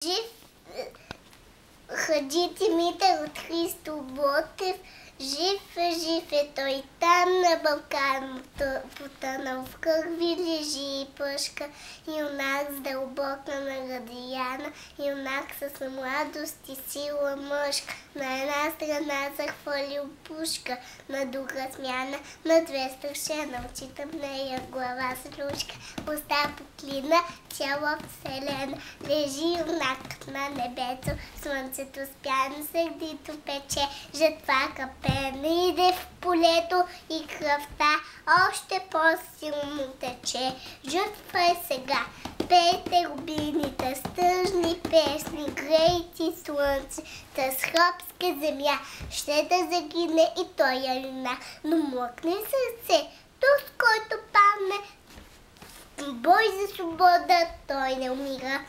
Жив Хаджи Димитър от Христо Ботев. Жив е той там на Балкан, потънал в кърви лежи и пъшка. Юнак с дълбока нарадияна, юнак с младост и сила мъжка. На една страна захвърлил пушка, на друга смяна, на две страшена, очита в нея глава с ручка. Уста поклина, цяла вселена, лежи юнак на небето, слънцето спяно сърдито пече, жетва капена иде в полето и кръвта още по-силно тече. Жътва е сега, пейте рубините с тъжни песни, грейте слънце, с хробска земя, ще да загине и той юнак, но млъкне сърце, то с който падне бой за свобода, той не умира.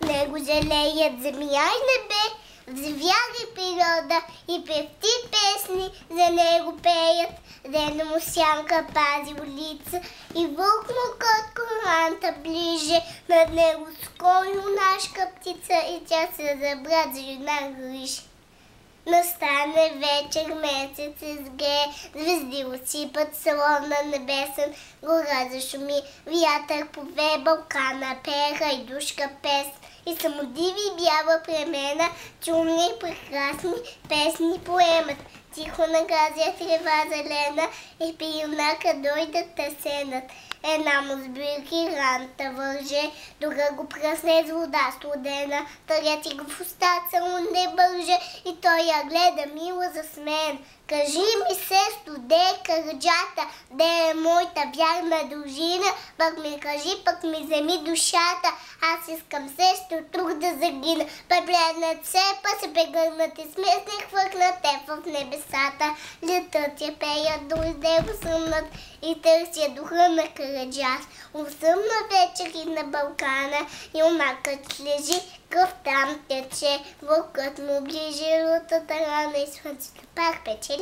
Него жалеят земя и небе, звяр и природа, и певци песни за него пеят. Дено му сянка пази улица и вълк му кот коранта ближе. Над него скоро юнашка птица и тя се за брат за юнак грижи. Настане вечер, месец изгрее, звезди усипат салона небесен, гора зашуми, вятър повее, Балкана пее хайдушка песен. И самодиви бяла племена, чумни и прекрасни песни поемат. Тихо на газия трева зелена и при юнака дойдат тъсенът. Една му с бирки ранта върже, друга го пръсне с вода студена, търяти го в уста, само не бърже и той я гледа мило засмеен. Кажи ми, сесто, де е кърджата, де е моята вярна дружина, пък ми кажи, пък ми вземи душата, аз искам, сесто, тук да загина. Прегледнат се, па се прегърнат и смесни, хвъркнат те в небесата. Летът я пеят, дойде го съмнат и търся духа на Караджас. Усъмна вечер и на Балкана, юнакът лежи, кръв там тече, вълкът му ближи, лутата рана и слънцето пак пече.